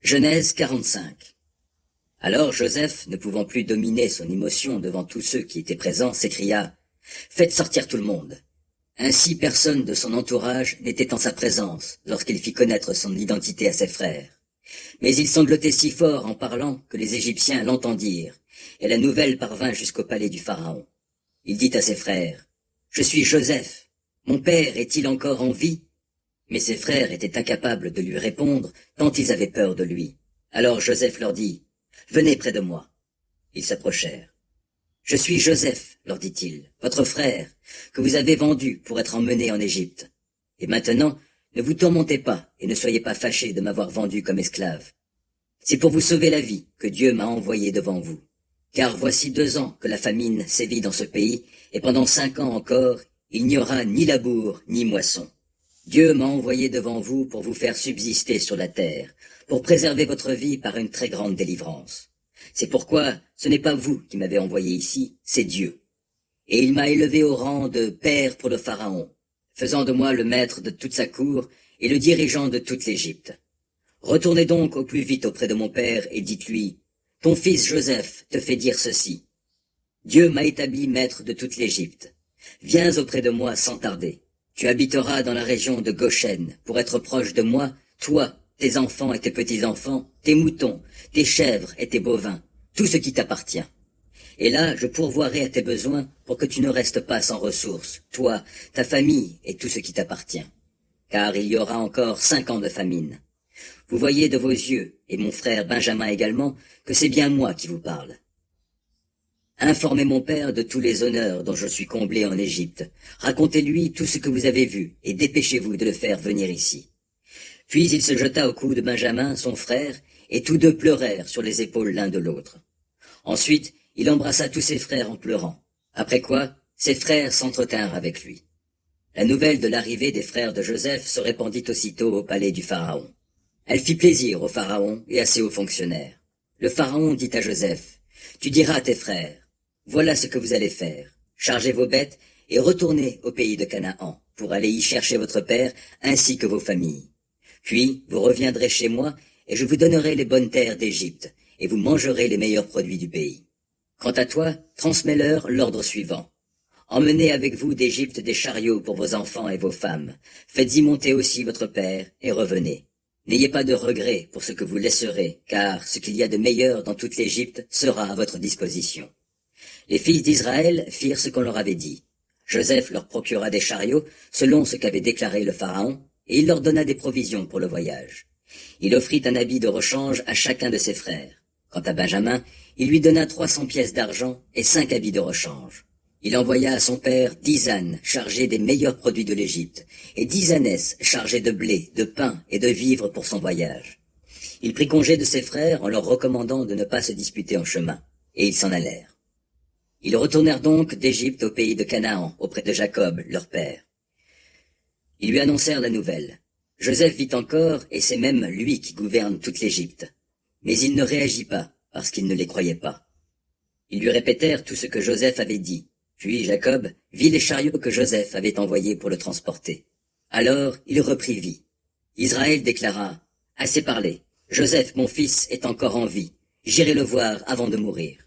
Genèse 45. Alors Joseph, ne pouvant plus dominer son émotion devant tous ceux qui étaient présents, s'écria « Faites sortir tout le monde !» Ainsi personne de son entourage n'était en sa présence lorsqu'il fit connaître son identité à ses frères. Mais il sanglotait si fort en parlant que les Égyptiens l'entendirent, et la nouvelle parvint jusqu'au palais du Pharaon. Il dit à ses frères « Je suis Joseph, mon père est-il encore en vie ?» Mais ses frères étaient incapables de lui répondre tant ils avaient peur de lui. Alors Joseph leur dit « Venez près de moi. » Ils s'approchèrent. « Je suis Joseph, leur dit-il, votre frère, que vous avez vendu pour être emmené en Égypte. Et maintenant, ne vous tourmentez pas et ne soyez pas fâchés de m'avoir vendu comme esclave. C'est pour vous sauver la vie que Dieu m'a envoyé devant vous. Car voici 2 ans que la famine sévit dans ce pays, et pendant 5 ans encore, il n'y aura ni labour ni moisson. Dieu m'a envoyé devant vous pour vous faire subsister sur la terre, pour préserver votre vie par une très grande délivrance. C'est pourquoi ce n'est pas vous qui m'avez envoyé ici, c'est Dieu. Et il m'a élevé au rang de père pour le Pharaon, faisant de moi le maître de toute sa cour et le dirigeant de toute l'Égypte. Retournez donc au plus vite auprès de mon père et dites-lui, « Ton fils Joseph te fait dire ceci. Dieu m'a établi maître de toute l'Égypte. Viens auprès de moi sans tarder. Tu habiteras dans la région de Goshen pour être proche de moi, toi, tes enfants et tes petits-enfants, tes moutons, tes chèvres et tes bovins, tout ce qui t'appartient. Et là, je pourvoirai à tes besoins pour que tu ne restes pas sans ressources, toi, ta famille et tout ce qui t'appartient. Car il y aura encore 5 ans de famine. Vous voyez de vos yeux, et mon frère Benjamin également, que c'est bien moi qui vous parle. Informez mon père de tous les honneurs dont je suis comblé en Égypte. Racontez-lui tout ce que vous avez vu, et dépêchez-vous de le faire venir ici. » Puis il se jeta au cou de Benjamin, son frère, et tous deux pleurèrent sur les épaules l'un de l'autre. Ensuite, il embrassa tous ses frères en pleurant. Après quoi, ses frères s'entretinrent avec lui. La nouvelle de l'arrivée des frères de Joseph se répandit aussitôt au palais du Pharaon. Elle fit plaisir au Pharaon et à ses hauts fonctionnaires. Le Pharaon dit à Joseph, « Tu diras à tes frères, voilà ce que vous allez faire. Chargez vos bêtes et retournez au pays de Canaan pour aller y chercher votre père ainsi que vos familles. Puis vous reviendrez chez moi et je vous donnerai les bonnes terres d'Égypte et vous mangerez les meilleurs produits du pays. Quant à toi, transmets-leur l'ordre suivant. Emmenez avec vous d'Égypte des chariots pour vos enfants et vos femmes. Faites-y monter aussi votre père et revenez. N'ayez pas de regrets pour ce que vous laisserez, car ce qu'il y a de meilleur dans toute l'Égypte sera à votre disposition. » Les fils d'Israël firent ce qu'on leur avait dit. Joseph leur procura des chariots, selon ce qu'avait déclaré le Pharaon, et il leur donna des provisions pour le voyage. Il offrit un habit de rechange à chacun de ses frères. Quant à Benjamin, il lui donna 300 pièces d'argent et 5 habits de rechange. Il envoya à son père 10 ânes chargés des meilleurs produits de l'Égypte, et 10 ânesses chargées de blé, de pain et de vivres pour son voyage. Il prit congé de ses frères en leur recommandant de ne pas se disputer en chemin, et ils s'en allèrent. Ils retournèrent donc d'Égypte au pays de Canaan, auprès de Jacob, leur père. Ils lui annoncèrent la nouvelle. Joseph vit encore, et c'est même lui qui gouverne toute l'Égypte. Mais il ne réagit pas, parce qu'il ne les croyait pas. Ils lui répétèrent tout ce que Joseph avait dit. Puis Jacob vit les chariots que Joseph avait envoyés pour le transporter. Alors il reprit vie. Israël déclara « Assez parlé, Joseph mon fils est encore en vie, j'irai le voir avant de mourir. »